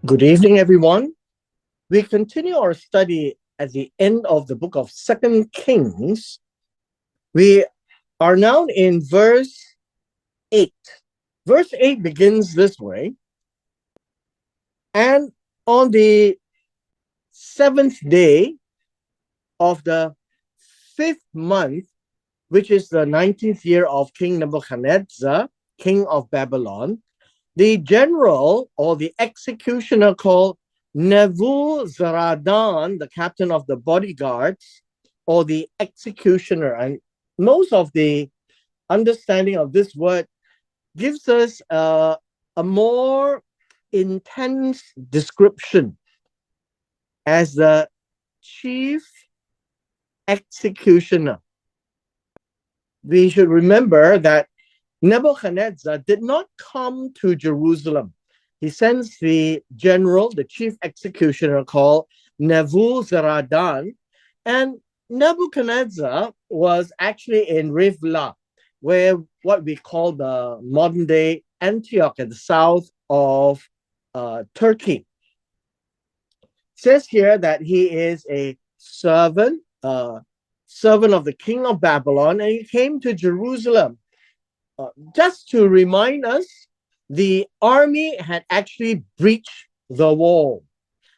Good evening, everyone. We continue our study at the end of the book of Second Kings. We are now in verse 8. Verse 8 begins this way. And on the seventh day of the fifth month, which is the 19th year of King Nebuchadnezzar, king of Babylon, the general or the executioner called Nebuzaradan, the captain of the bodyguards, or the executioner. And most of the understanding of this word gives us a more intense description as the chief executioner. We should remember that Nebuchadnezzar did not come to Jerusalem. He sends the general, the chief executioner called Nebuzaradan, and Nebuchadnezzar was actually in Rivla, where what we call the modern day Antioch at the south of Turkey. It says here that he is a servant of the king of Babylon, and he came to Jerusalem. Just to remind us, the army had actually breached the wall.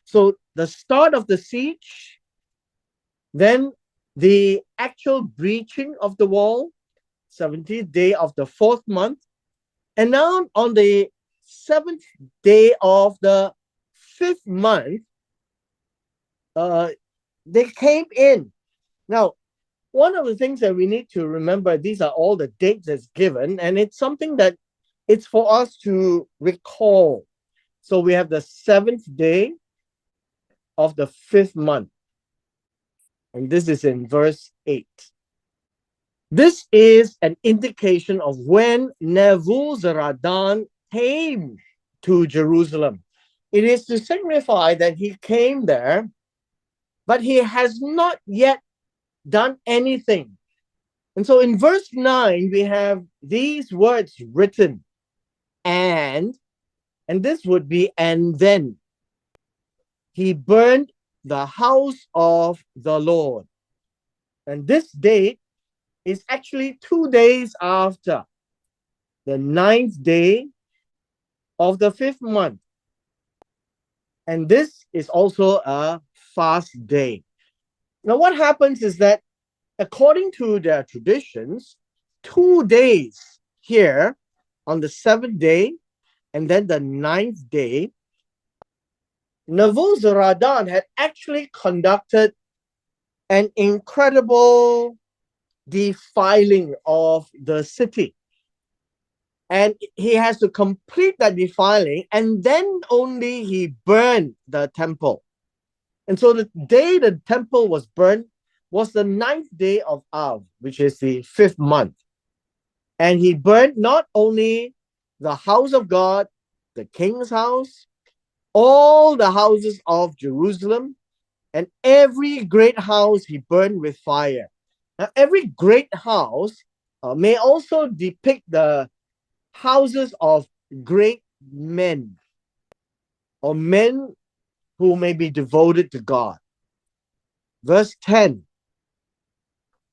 So the start of the siege, then the actual breaching of the wall, 17th day of the fourth month, and now on the seventh day of the fifth month, they came in. Now, one of the things that we need to remember, these are all the dates that's given, and it's something that it's for us to recall. So we have the seventh day of the fifth month, and this is in verse 8. This is an indication of when Nebuzaradan came to Jerusalem. It is to signify that he came there, but he has not yet done anything. And so in verse 9, we have these words written, and this would be, and then he burned the house of the Lord. And this date is actually 2 days after the ninth day of the fifth month. And this is also a fast day. Now, what happens is that according to their traditions, 2 days here on the seventh day and then the ninth day, Nebuzaradan had actually conducted an incredible defiling of the city. And he has to complete that defiling, and then only he burned the temple. And so the day the temple was burned was the ninth day of Av, which is the fifth month. And he burned not only the house of God, the king's house, all the houses of Jerusalem, and every great house he burned with fire. Now, every great house may also depict the houses of great men or men who may be devoted to God. Verse 10,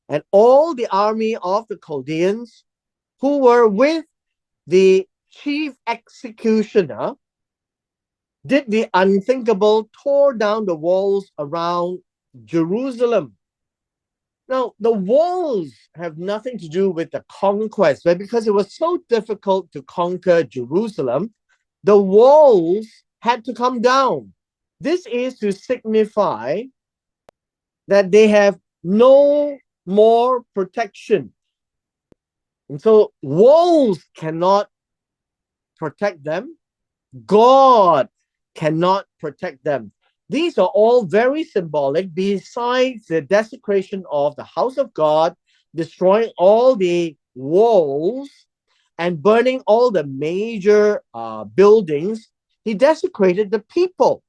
and all the army of the Chaldeans who were with the chief executioner did the unthinkable, tore down the walls around Jerusalem. Now, the walls have nothing to do with the conquest, but because it was so difficult to conquer Jerusalem, the walls had to come down. This is to signify that they have no more protection. And so walls cannot protect them. God cannot protect them. These are all very symbolic, besides the desecration of the house of God, destroying all the walls and burning all the major buildings. He desecrated the people.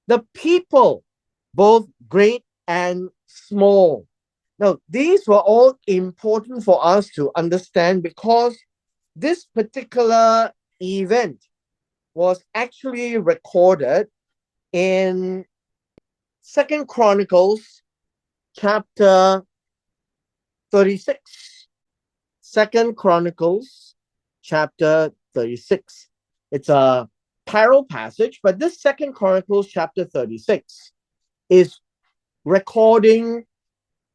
The people, both great and small. Now, these were all important for us to understand, because this particular event was actually recorded in Second Chronicles chapter 36. Second Chronicles chapter 36. It's a parallel passage, but this Second Chronicles chapter 36 is recording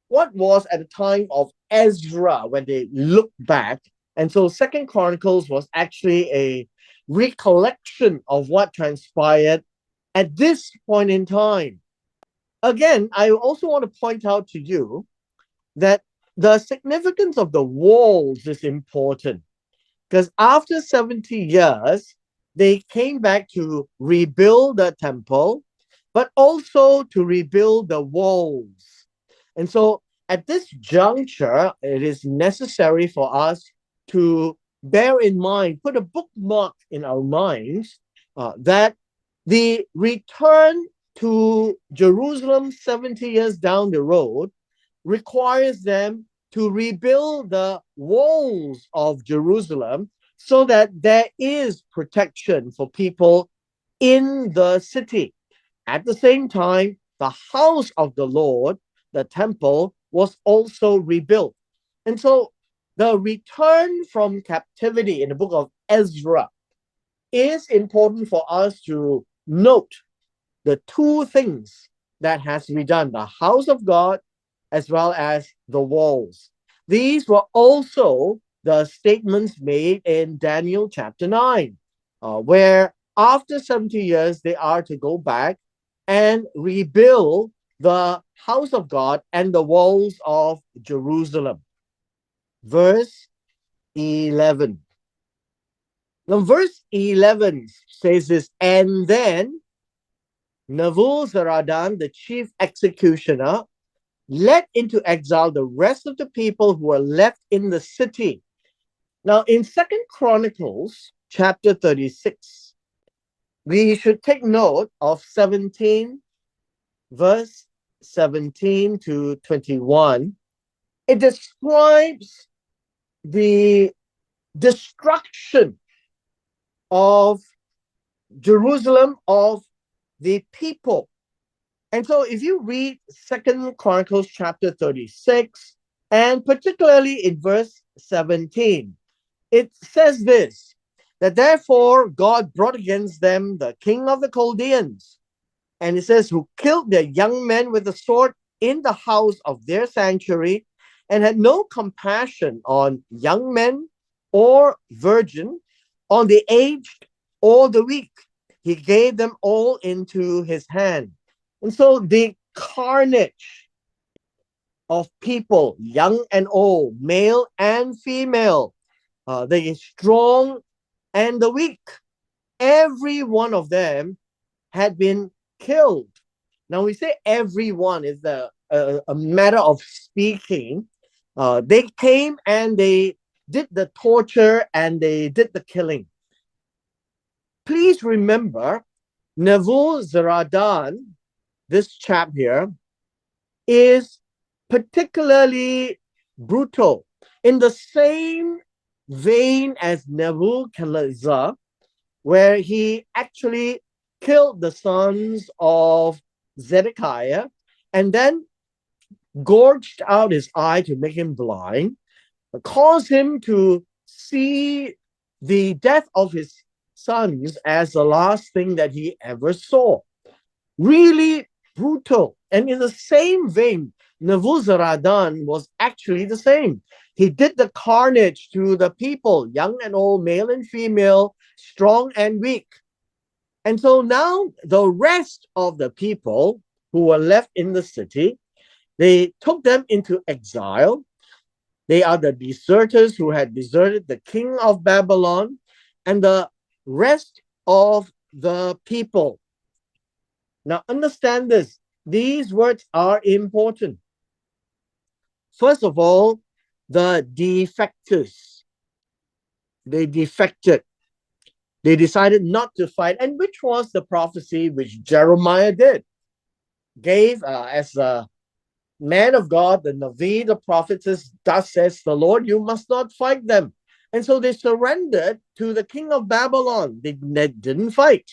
what was at the time of Ezra when they look back. And so Second Chronicles was actually a recollection of what transpired at this point in time. Again, I also want to point out to you that the significance of the walls is important because after 70 years, they came back to rebuild the temple, but also to rebuild the walls. And so at this juncture, it is necessary for us to bear in mind, put a bookmark in our minds that the return to Jerusalem 70 years down the road requires them to rebuild the walls of Jerusalem so that there is protection for people in the city. At the same time, the house of the Lord, the temple, was also rebuilt. And so the return from captivity in the book of Ezra is important for us to note the two things that has to be done, the house of God as well as the walls. These were also the statements made in Daniel chapter 9, where after 70 years, they are to go back and rebuild the house of God and the walls of Jerusalem. Verse 11. Now, verse 11 says this, and then Nebuzaradan, the chief executioner, led into exile the rest of the people who were left in the city. Now, in Second Chronicles chapter 36, we should take note of 17, verse 17 to 21. It describes the destruction of Jerusalem, of the people. And so if you read Second Chronicles chapter 36, and particularly in verse 17, it says this, that therefore God brought against them the king of the Chaldeans, and it says, who killed their young men with the sword in the house of their sanctuary, and had no compassion on young men or virgin, on the aged or the weak. He gave them all into his hand. And so the carnage of people, young and old, male and female, the strong and the weak, every one of them had been killed. Now we say everyone is a matter of speaking. They came and they did the torture and they did the killing. Please remember, Nebuzaradan, this chap here, is particularly brutal in the same vein as Nebuchadnezzar, where he actually killed the sons of Zedekiah and then gorged out his eye to make him blind, caused him to see the death of his sons as the last thing that he ever saw. Really brutal. And in the same vein, Nebuzaradan was actually the same. He did the carnage to the people, young and old, male and female, strong and weak. And so now the rest of the people who were left in the city, they took them into exile. They are the deserters who had deserted the king of Babylon and the rest of the people. Now understand this. These words are important. First of all, the defectors. They defected. They decided not to fight, and which was the prophecy which Jeremiah did. Gave as a man of God, the Navi, the prophet says, thus says the Lord, you must not fight them. And so they surrendered to the king of Babylon. They didn't fight.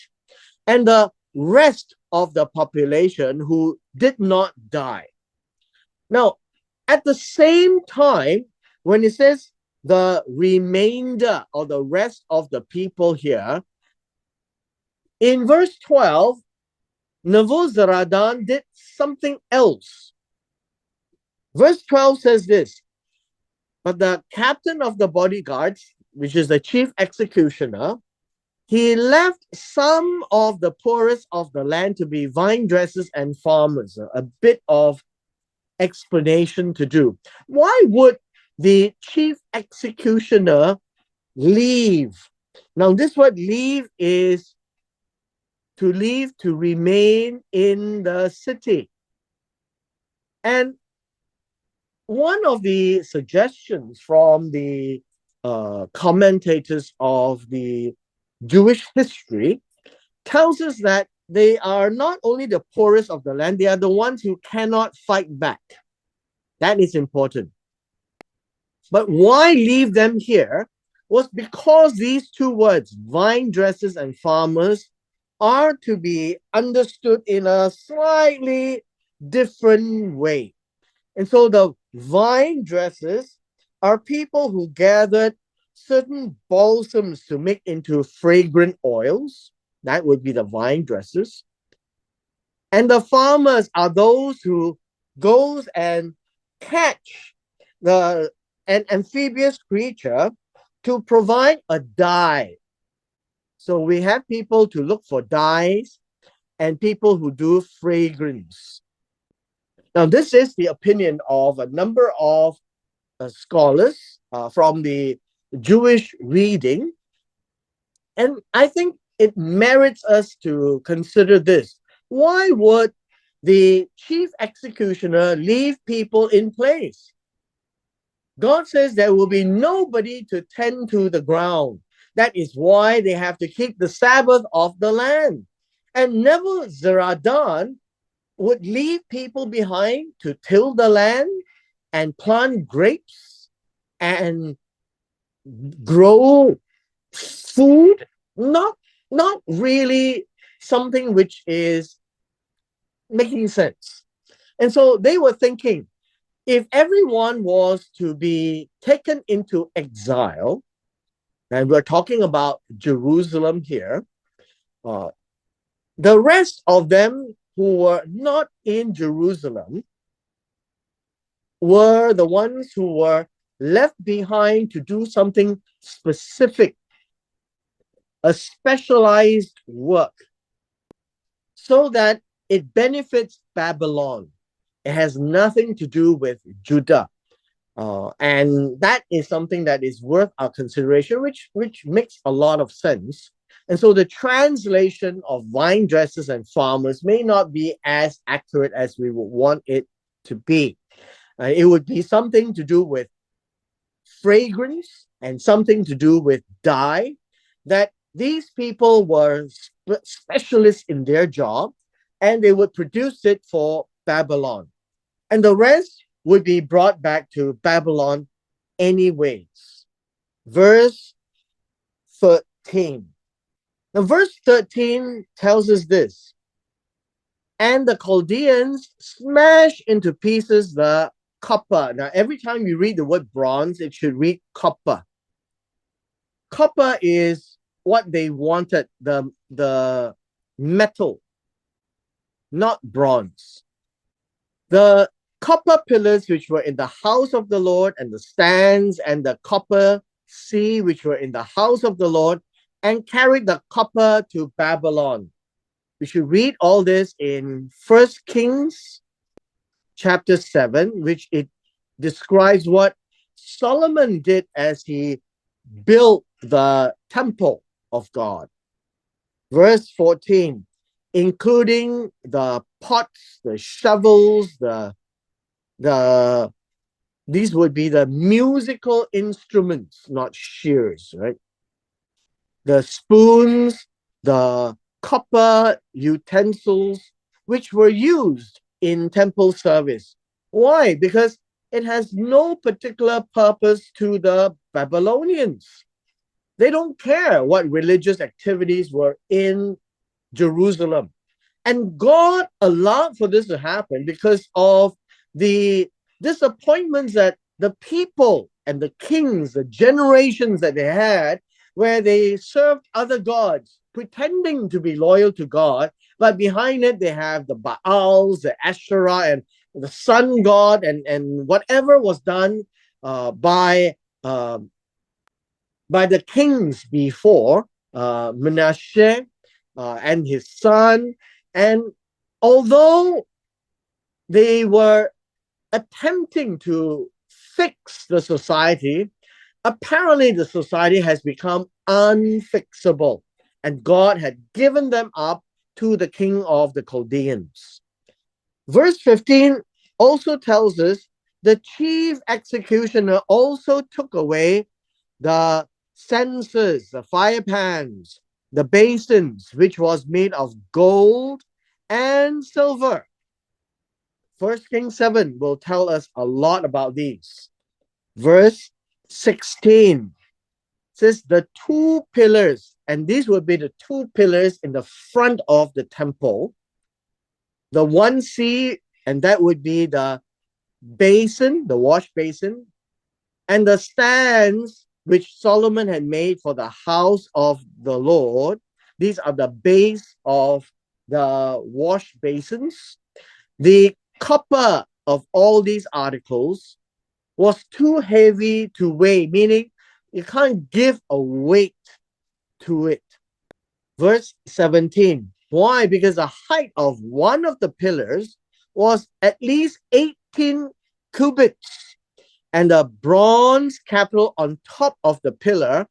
And the rest of the population who did not die. Now, at the same time, when it says the remainder or the rest of the people here, in verse 12, Nebuzaradan did something else. Verse 12 says this, but the captain of the bodyguards, which is the chief executioner, he left some of the poorest of the land to be vine dressers and farmers. A bit of explanation to do. Why would the chief executioner leave? Now, this word leave is to leave, to remain in the city. And one of the suggestions from the commentators of the Jewish history tells us that they are not only the poorest of the land, they are the ones who cannot fight back. That is important. But why leave them here was because these two words, vine dressers and farmers, are to be understood in a slightly different way. And so the vine dressers are people who gathered certain balsams to make into fragrant oils. That would be the vine dressers. And the farmers are those who goes and catch an amphibious creature to provide a dye. So we have people to look for dyes and people who do fragrance. Now, this is the opinion of a number of scholars from the Jewish reading. And I think it merits us to consider this. Why would the chief executioner leave people in place? God says there will be nobody to tend to the ground. That is why they have to keep the Sabbath of the land. And Nebuzaradan would leave people behind to till the land and plant grapes and grow food. Not really something which is making sense. And so they were thinking, if everyone was to be taken into exile, and we're talking about Jerusalem here, the rest of them who were not in Jerusalem were the ones who were left behind to do something specific, a specialized work, so that it benefits Babylon. It has nothing to do with Judah. And that is something that is worth our consideration, which makes a lot of sense. And so the translation of vine dressers and farmers may not be as accurate as we would want it to be. It would be something to do with fragrance and something to do with dye, that these people were specialists in their job and they would produce it for Babylon. And the rest would be brought back to Babylon anyways. Verse 13. Now, verse 13 tells us this. And the Chaldeans smash into pieces the copper. Now, every time you read the word bronze, it should read copper. Copper is what they wanted, the metal, not bronze. The copper pillars which were in the house of the Lord, and the stands and the copper sea which were in the house of the Lord, and carried the copper to Babylon. We should read all this in 1 Kings chapter 7, which it describes what Solomon did as he built the temple of God. Verse 14, including the pots, the shovels, these would be the musical instruments, not shears, right? The spoons, the copper utensils, which were used in temple service. Why? Because it has no particular purpose to the Babylonians. They don't care what religious activities were in Jerusalem. And God allowed for this to happen because of the disappointments that the people and the kings, the generations that they had, where they served other gods, pretending to be loyal to God, but behind it they have the Baals, the Asherah, and the sun god, and whatever was done uh, by the kings before Manasseh and his son. And although they were attempting to fix the society, apparently the society has become unfixable, and God had given them up to the king of the Chaldeans. Verse 15 also tells us the chief executioner also took away the censers, the fire pans, the basins, which was made of gold and silver. First Kings 7 will tell us a lot about these. Verse 16 says the two pillars, and these would be the two pillars in the front of the temple. The one sea, and that would be the basin, the wash basin, and the stands which Solomon had made for the house of the Lord. These are the base of the wash basins. The copper of all these articles was too heavy to weigh, meaning you can't give a weight to it. Verse 17. Why? Because the height of one of the pillars was at least 18 cubits, and the bronze capital on top of the pillar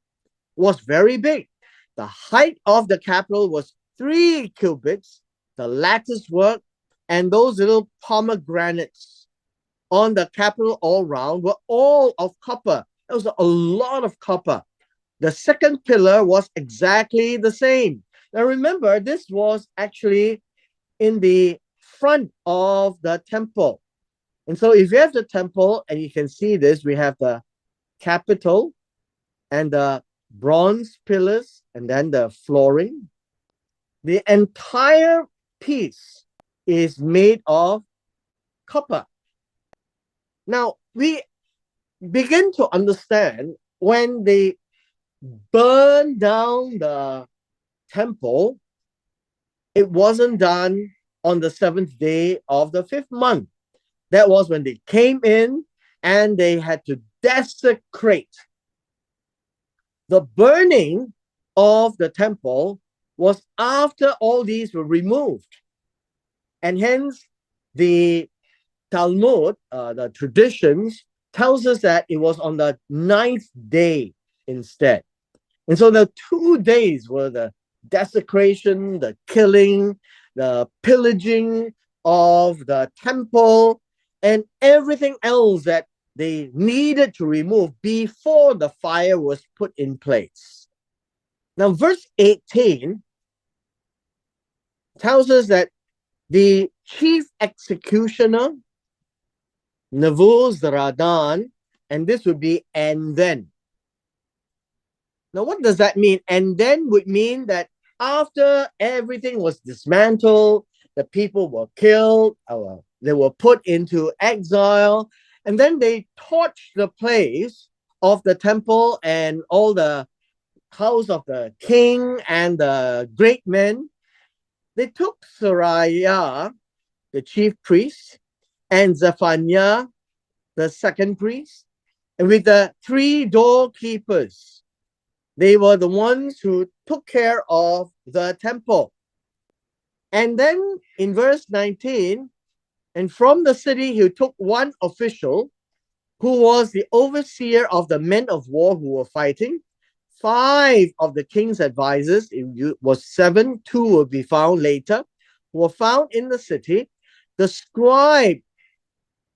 was very big. The height of the capital was 3 cubits. The lattice work and those little pomegranates on the capital all round were all of copper. There was a lot of copper. The second pillar was exactly the same. Now remember, this was actually in the front of the temple. And so if you have the temple, and you can see this, we have the capital and the bronze pillars and then the flooring. The entire piece is made of copper. Now, we begin to understand when they burned down the temple, it wasn't done on the seventh day of the fifth month. That was when they came in and they had to desecrate. The burning of the temple was after all these were removed. And hence, the Talmud, the traditions, tells us that it was on the ninth day instead. And so the 2 days were the desecration, the killing, the pillaging of the temple, and everything else that they needed to remove before the fire was put in place. Now, verse 18 tells us that the chief executioner, Nebuzaradan, and this would be and then. Now, what does that mean? And then would mean that after everything was dismantled, the people were killed, they were put into exile, and then they torched the place of the temple and all the house of the king and the great men. They took Sariah, the chief priest, and Zephaniah, the second priest, and with the 3 doorkeepers. They were the ones who took care of the temple. And then in verse 19, and from the city he took one official who was the overseer of the men of war who were fighting. 5 of the king's advisors, it was 7, 2 will be found later, were found in the city. The scribe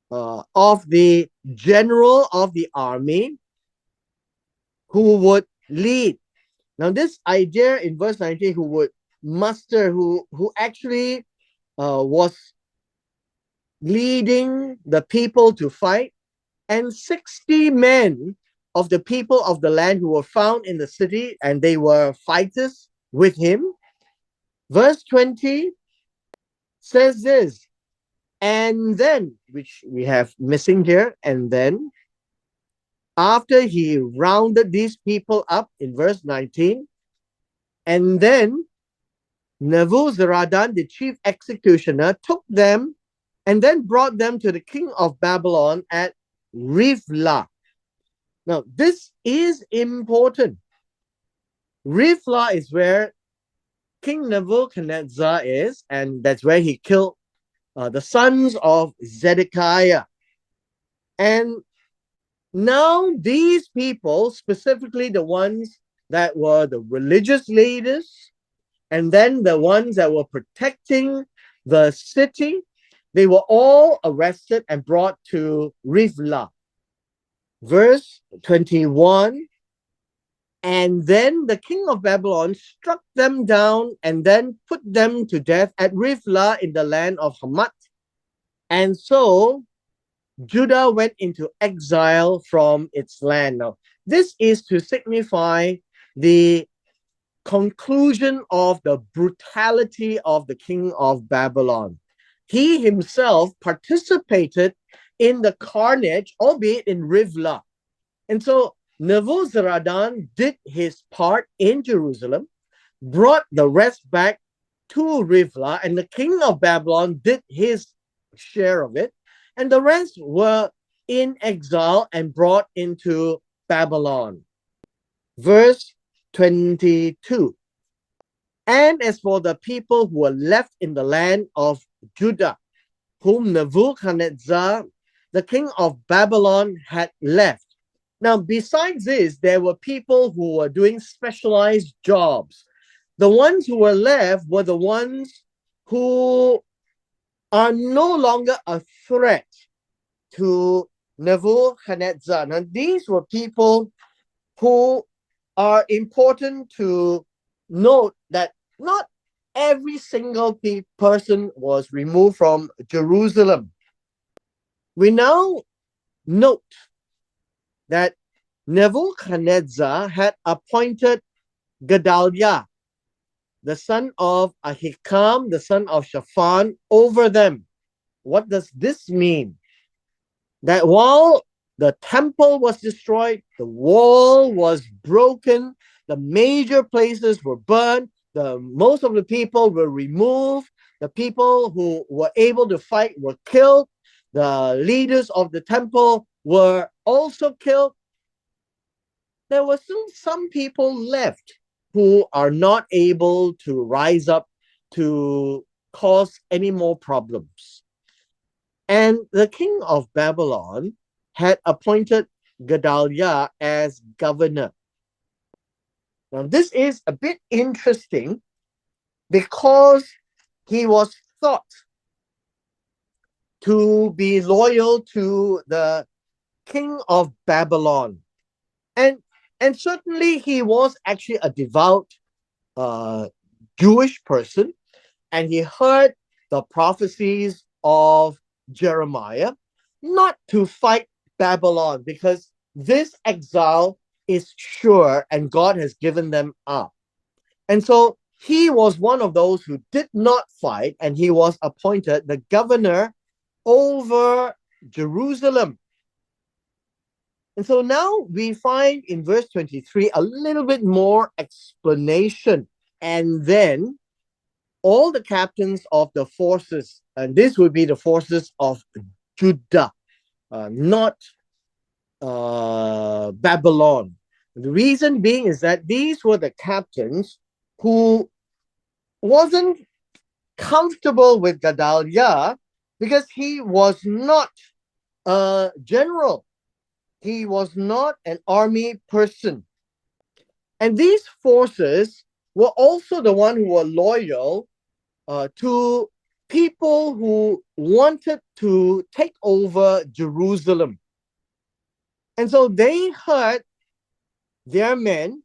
of the general of the army who would lead. Now, this idea in verse 19, who would muster, who actually was leading the people to fight, and 60 men of the people of the land who were found in the city, and they were fighters with him. Verse 20 says this, and then, which we have missing here, and then, after he rounded these people up in verse 19, and then Nebuzaradan, the chief executioner, took them and then brought them to the king of Babylon at Rivlah. Now, this is important. Rivlah is where King Nebuchadnezzar is, and that's where he killed the sons of Zedekiah. And now these people, specifically the ones that were the religious leaders, and then the ones that were protecting the city, they were all arrested and brought to Rivlah. Verse 21, and then the king of Babylon struck them down and then put them to death at Rivlah in the land of Hamath. And so Judah went into exile from its land. Now, this is to signify the conclusion of the brutality of the king of Babylon. He himself participated in the carnage, albeit in Rivlah. And so Nebuzaradan did his part in Jerusalem, brought the rest back to Rivlah, and the king of Babylon did his share of it, and the rest were in exile and brought into Babylon. Verse 22. And as for the people who were left in the land of Judah, whom Nebuchadnezzar, the king of Babylon, had left. Now, besides this, there were people who were doing specialized jobs. The ones who were left were the ones who are no longer a threat to Nebuchadnezzar. Now, these were people who are important to note that not every single person was removed from Jerusalem. We now note that Nebuchadnezzar had appointed Gedaliah, the son of Ahikam, the son of Shaphan, over them. What does this mean? That while the temple was destroyed, the wall was broken, the major places were burned, most of the people were removed, the people who were able to fight were killed, the leaders of the temple were also killed. There were still some people left who are not able to rise up to cause any more problems. And the king of Babylon had appointed Gedaliah as governor. Now, this is a bit interesting because he was thought to be loyal to the king of Babylon. And certainly he was actually a devout Jewish person, and he heard the prophecies of Jeremiah not to fight Babylon because this exile is sure and God has given them up. And so he was one of those who did not fight, and he was appointed the governor over Jerusalem. And so now we find in verse 23 a little bit more explanation. And then all the captains of the forces, and this would be the forces of Judah, not Babylon. The reason being is that these were the captains who wasn't comfortable with Gedaliah because he was not a general. He was not an army person. And these forces were also the ones who were loyal to people who wanted to take over Jerusalem. And so they heard their men,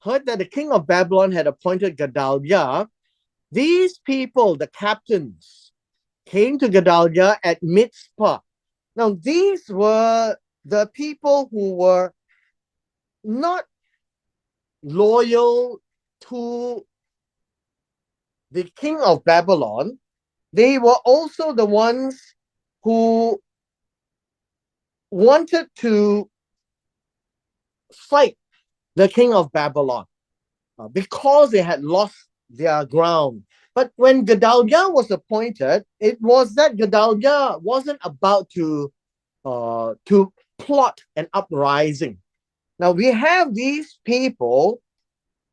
heard that the king of Babylon had appointed Gedaliah. These people, the captains, came to Gedaliah at Mizpah. Now, these were the people who were not loyal to the king of Babylon, they were also the ones who wanted to fight the king of Babylon because they had lost their ground. But when Gedaliah was appointed, it was that Gedaliah wasn't about to plot an uprising. Now we have these people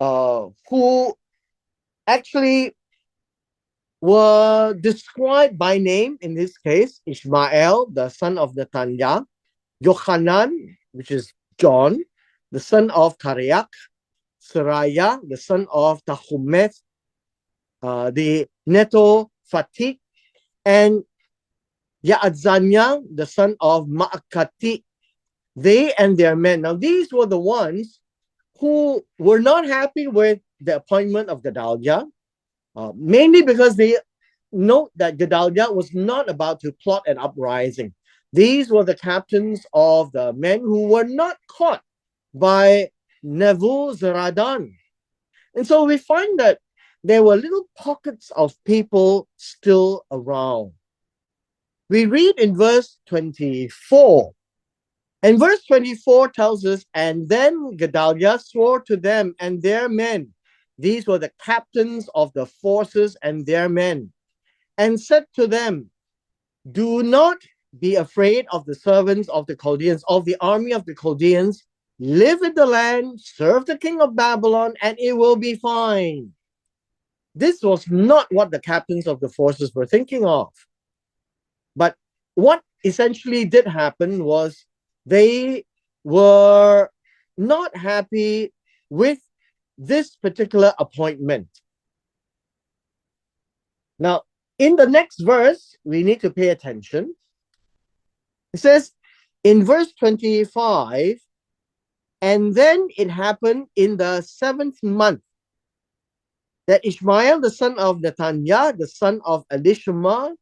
who actually were described by name, in this case, Ishmael, the son of Nathaniah, Yohanan, which is John, the son of Kareach, Sariah, the son of Tahumeth, the Neto Fatih, and Yaazaniah, the son of Maakati, they and their men. Now, these were the ones who were not happy with the appointment of Gedaliah, mainly because they note that Gedaliah was not about to plot an uprising. These were the captains of the men who were not caught by Nebuzaradan. And so we find that there were little pockets of people still around. We read in verse 24. And verse 24 tells us, and then Gedaliah swore to them and their men. These were the captains of the forces and their men, and said to them, do not be afraid of the servants of the Chaldeans, of the army of the Chaldeans. Live in the land, serve the king of Babylon, and it will be fine. This was not what the captains of the forces were thinking of. But what essentially did happen was they were not happy with this particular appointment. Now, in the next verse, we need to pay attention. It says in verse 25, and then it happened in the 7th month that Ishmael, the son of Nathaniah, the son of Elishama,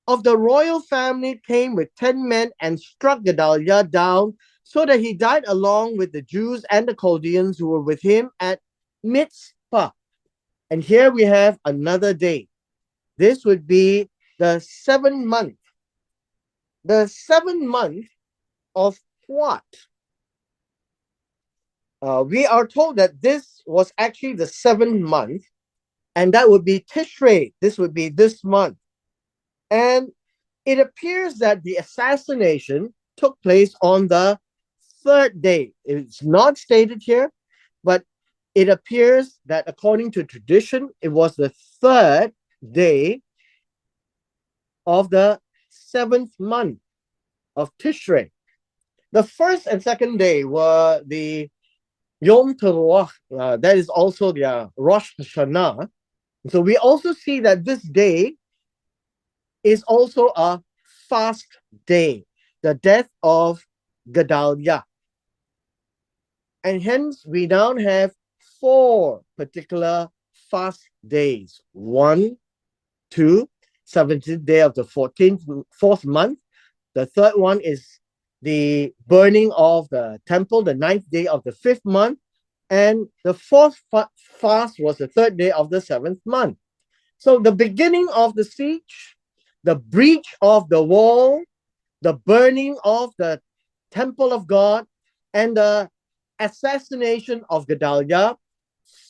of the royal family, came with 10 men and struck Gedaliah down, so that he died along with the Jews and the Chaldeans who were with him at Mitzpah. And here we have another day. This would be the 7th month. The 7th month of what? We are told that this was actually the 7th month, and that would be Tishrei. This would be this month. And it appears that the assassination took place on the 3rd day. It's not stated here, but it appears that according to tradition, it was the 3rd day of the 7th month of Tishrei. The 1st and 2nd day were the Yom Teruah, that is also the Rosh Hashanah. So we also see that this day is also a fast day, the death of Gedaliah. And hence we now have 4 particular fast days. 1, 2, 17th day of the 4th month. The 3rd one is the burning of the temple, the 9th day of the 5th month. And the 4th fast was the 3rd day of the 7th month. So the beginning of the siege, the breach of the wall, the burning of the temple of God, and the assassination of Gedaliah,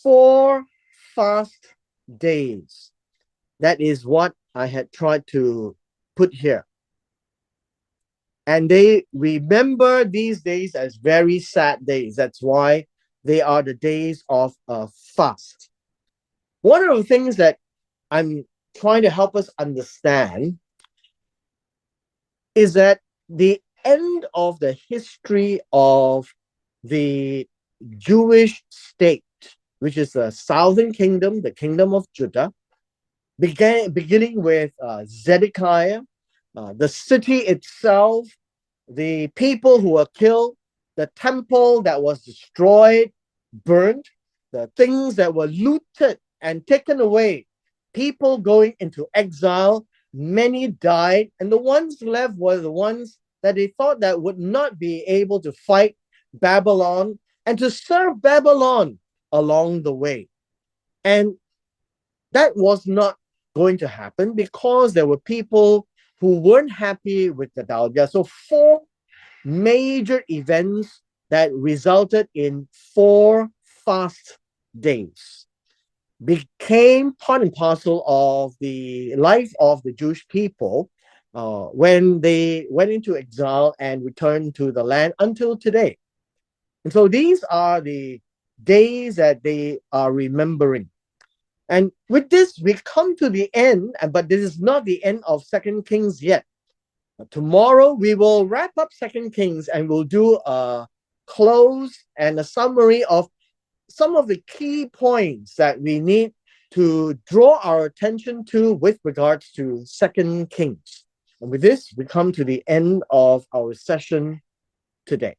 4 fast days. That is what I had tried to put here. And they remember these days as very sad days. That's why they are the days of a fast. One of the things that I'm trying to help us understand is that the end of the history of the Jewish state, which is the southern kingdom, the kingdom of Judah, beginning with Zedekiah, the city itself, the people who were killed, the temple that was destroyed, burned, the things that were looted and taken away, people going into exile, many died, and the ones left were the ones that they thought that would not be able to fight Babylon and to serve Babylon along the way. And that was not going to happen because there were people who weren't happy with the Chaldea. So four major events that resulted in 4 fast days became part and parcel of the life of the Jewish people when they went into exile and returned to the land until today. And so these are the days that they are remembering. And with this, we come to the end, but this is not the end of Second Kings yet. Tomorrow, we will wrap up Second Kings and we'll do a close and a summary of some of the key points that we need to draw our attention to with regards to Second Kings. And with this, we come to the end of our session today.